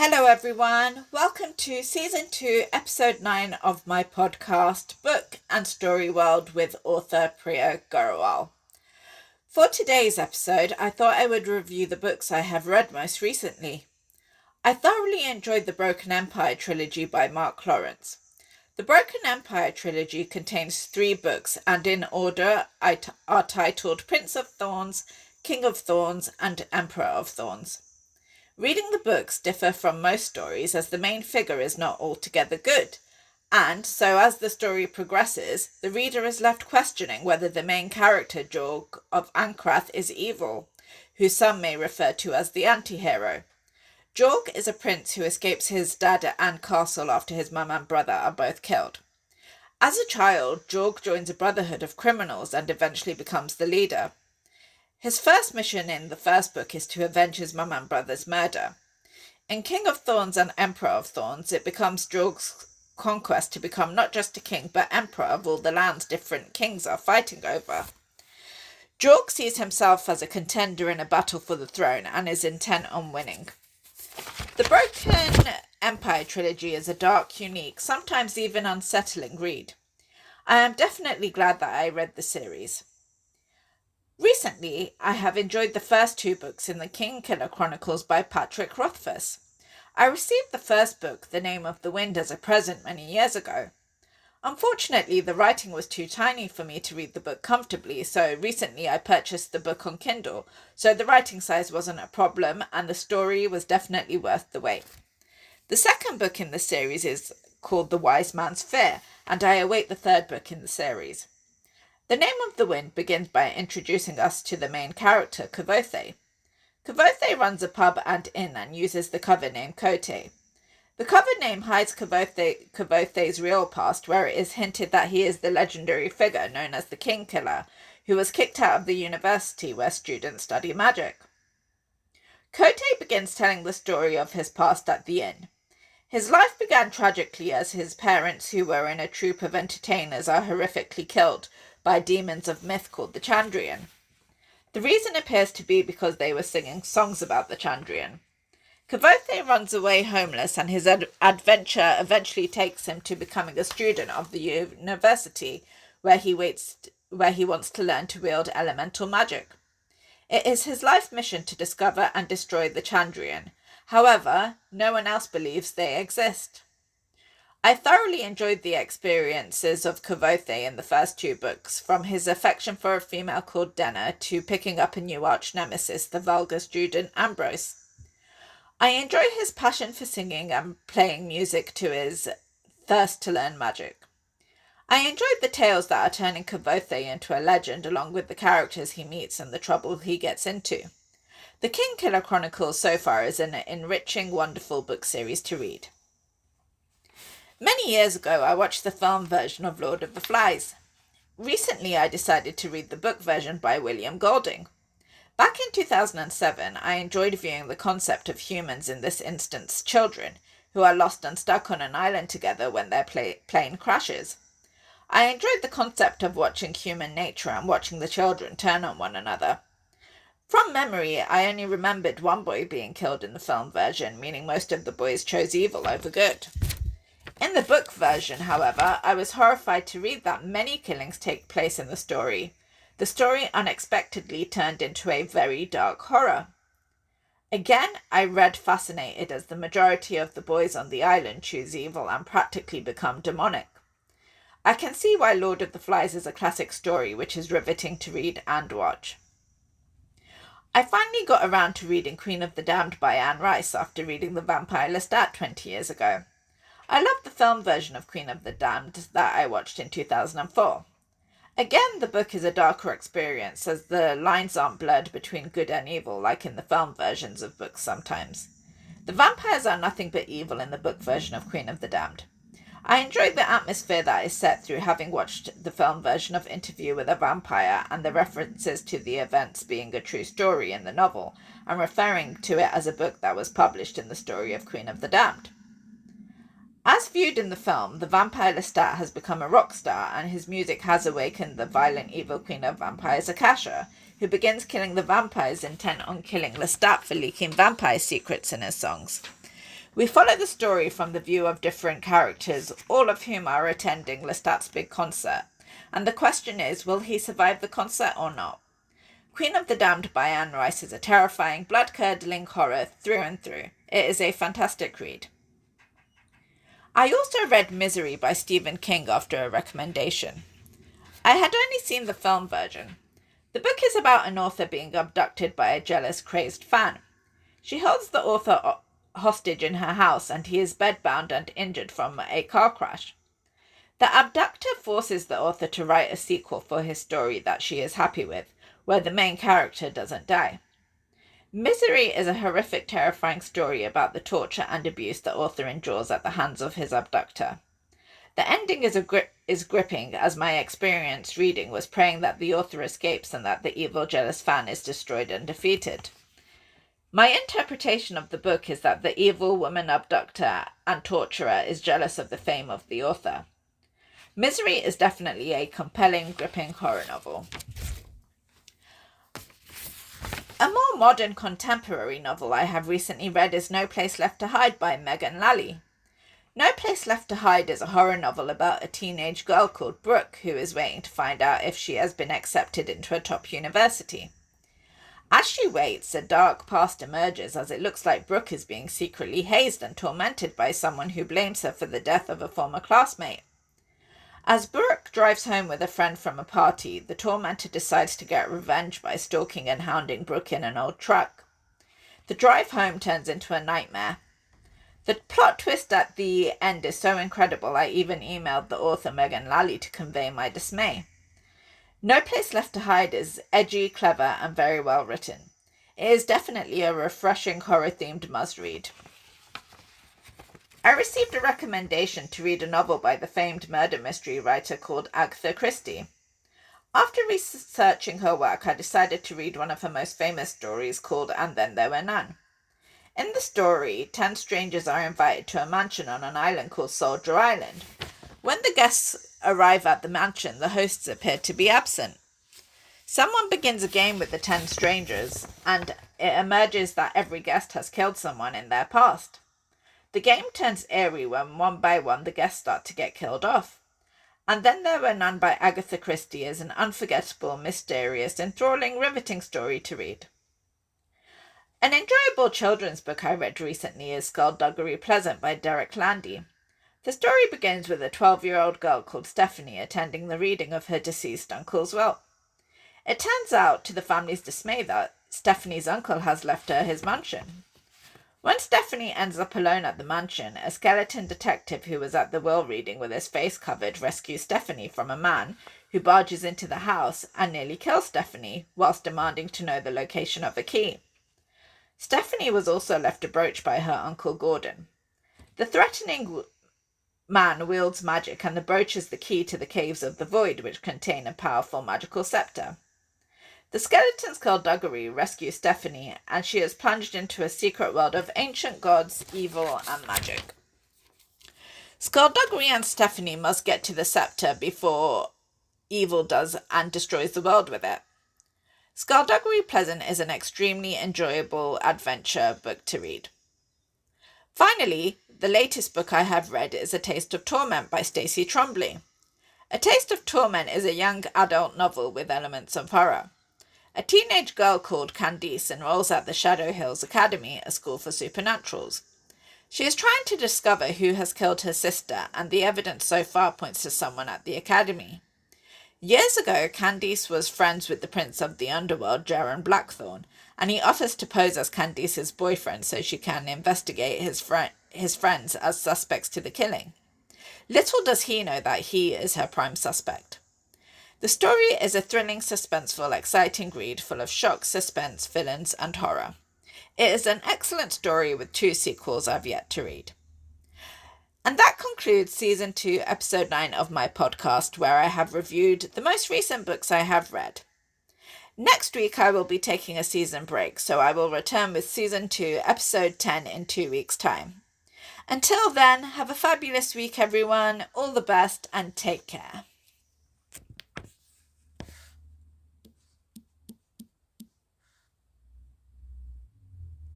Hello everyone, welcome to Season 2, Episode 9 of my podcast, Book and Story World with author Priya Gorawal. For today's episode, I thought I would review the books I have read most recently. I thoroughly enjoyed the Broken Empire trilogy by Mark Lawrence. The Broken Empire trilogy contains 3 books and in order are titled Prince of Thorns, King of Thorns and Emperor of Thorns. Reading the books differ from most stories as the main figure is not altogether good, and so as the story progresses, the reader is left questioning whether the main character Jorg of Ankrath is evil, who some may refer to as the anti-hero. Jorg is a prince who escapes his dad at Anne Castle after his mum and brother are both killed. As a child, Jorg joins a brotherhood of criminals and eventually becomes the leader. His first mission in the first book is to avenge his mum and brother's murder. In King of Thorns and Emperor of Thorns, it becomes Jorg's conquest to become not just a king but emperor of all the lands different kings are fighting over. Jorg sees himself as a contender in a battle for the throne and is intent on winning. The Broken Empire trilogy is a dark, unique, sometimes even unsettling read. I am definitely glad that I read the series. Recently, I have enjoyed the first 2 books in the Kingkiller Chronicles by Patrick Rothfuss. I received the first book, The Name of the Wind, as a present many years ago. Unfortunately, the writing was too tiny for me to read the book comfortably, so recently I purchased the book on Kindle, so the writing size wasn't a problem and the story was definitely worth the wait. The second book in the series is called The Wise Man's Fear, and I await the third book in the series. The Name of the Wind begins by introducing us to the main character, Kvothe. Kvothe runs a pub and inn and uses the cover name Kote. The cover name hides Kvothe's real past, where it is hinted that he is the legendary figure known as the Kingkiller, who was kicked out of the university where students study magic. Kote begins telling the story of his past at the inn. His life began tragically as his parents, who were in a troupe of entertainers, are horrifically killed by demons of myth called the Chandrian. The reason appears to be because they were singing songs about the Chandrian. Kvothe runs away homeless and his adventure eventually takes him to becoming a student of the university where he wants to learn to wield elemental magic. It is his life mission to discover and destroy the Chandrian. However, no one else believes they exist. I thoroughly enjoyed the experiences of Kvothe in the first 2 books, from his affection for a female called Denna to picking up a new arch-nemesis, the vulgar student Ambrose. I enjoy his passion for singing and playing music to his thirst to learn magic. I enjoyed the tales that are turning Kvothe into a legend along with the characters he meets and the trouble he gets into. The Kingkiller Chronicles so far is an enriching, wonderful book series to read. Many years ago, I watched the film version of Lord of the Flies. Recently, I decided to read the book version by William Golding. Back in 2007, I enjoyed viewing the concept of humans, in this instance children, who are lost and stuck on an island together when their plane crashes. I enjoyed the concept of watching human nature and watching the children turn on one another. From memory, I only remembered one boy being killed in the film version, meaning most of the boys chose evil over good. In the book version, however, I was horrified to read that many killings take place in the story. The story unexpectedly turned into a very dark horror. Again, I read fascinated as the majority of the boys on the island choose evil and practically become demonic. I can see why Lord of the Flies is a classic story which is riveting to read and watch. I finally got around to reading Queen of the Damned by Anne Rice after reading The Vampire Lestat 20 years ago. I loved the film version of Queen of the Damned that I watched in 2004. Again, the book is a darker experience as the lines aren't blurred between good and evil like in the film versions of books sometimes. The vampires are nothing but evil in the book version of Queen of the Damned. I enjoyed the atmosphere that is set through having watched the film version of Interview with a Vampire and the references to the events being a true story in the novel and referring to it as a book that was published in the story of Queen of the Damned. As viewed in the film, the vampire Lestat has become a rock star and his music has awakened the violent evil queen of vampires Akasha, who begins killing the vampires intent on killing Lestat for leaking vampire secrets in his songs. We follow the story from the view of different characters, all of whom are attending Lestat's big concert, and the question is, will he survive the concert or not? Queen of the Damned by Anne Rice is a terrifying, blood-curdling horror through and through. It is a fantastic read. I also read Misery by Stephen King after a recommendation. I had only seen the film version. The book is about an author being abducted by a jealous, crazed fan. She holds the author hostage in her house, and he is bedbound and injured from a car crash. The abductor forces the author to write a sequel for his story that she is happy with, where the main character doesn't die. Misery is a horrific, terrifying story about the torture and abuse the author endures at the hands of his abductor. The ending is gripping, as my experience reading was praying that the author escapes and that the evil, jealous fan is destroyed and defeated. My interpretation of the book is that the evil woman abductor and torturer is jealous of the fame of the author. Misery is definitely a compelling, gripping horror novel. A more modern contemporary novel I have recently read is No Place Left to Hide by Megan Lally. No Place Left to Hide is a horror novel about a teenage girl called Brooke who is waiting to find out if she has been accepted into a top university. As she waits, a dark past emerges as it looks like Brooke is being secretly hazed and tormented by someone who blames her for the death of a former classmate. As Brooke drives home with a friend from a party, the tormentor decides to get revenge by stalking and hounding Brooke in an old truck. The drive home turns into a nightmare. The plot twist at the end is so incredible I even emailed the author Megan Lally to convey my dismay. No Place Left to Hide is edgy, clever, and very well written. It is definitely a refreshing horror-themed must-read. I received a recommendation to read a novel by the famed murder mystery writer called Agatha Christie. After researching her work, I decided to read one of her most famous stories called And Then There Were None. In the story, 10 strangers are invited to a mansion on an island called Soldier Island. When the guests arrive at the mansion, the hosts appear to be absent. Someone begins a game with the 10 strangers, and it emerges that every guest has killed someone in their past. The game turns eerie when one by one the guests start to get killed off. And Then There Were None by Agatha Christie is an unforgettable, mysterious, enthralling, riveting story to read. An enjoyable children's book I read recently is Skullduggery Pleasant by Derek Landy. The story begins with a 12-year-old girl called Stephanie attending the reading of her deceased uncle's will. It turns out, to the family's dismay, that Stephanie's uncle has left her his mansion. When Stephanie ends up alone at the mansion, a skeleton detective who was at the will reading with his face covered rescues Stephanie from a man who barges into the house and nearly kills Stephanie whilst demanding to know the location of a key. Stephanie was also left a brooch by her uncle Gordon. The threatening man wields magic, and the brooch is the key to the Caves of the Void, which contain a powerful magical scepter. The skeleton's skullduggery rescues Stephanie, and she is plunged into a secret world of ancient gods, evil, and magic. Skullduggery and Stephanie must get to the scepter before evil does and destroys the world with it. Skullduggery Pleasant is an extremely enjoyable adventure book to read. Finally, the latest book I have read is A Taste of Torment by Stacey Trombley. A Taste of Torment is a young adult novel with elements of horror. A teenage girl called Candice enrolls at the Shadow Hills Academy, a school for supernaturals. She is trying to discover who has killed her sister, and the evidence so far points to someone at the academy. Years ago, Candice was friends with the Prince of the Underworld, Jaron Blackthorne, and he offers to pose as Candice's boyfriend so she can investigate his friends as suspects to the killing. Little does he know that he is her prime suspect. The story is a thrilling, suspenseful, exciting read full of shock, suspense, villains, and horror. It is an excellent story with 2 sequels I've yet to read. And that concludes Season 2, Episode 9 of my podcast, where I have reviewed the most recent books I have read. Next week I will be taking a season break, so I will return with Season 2, Episode 10 in 2 weeks' time. Until then, have a fabulous week everyone, all the best, and take care.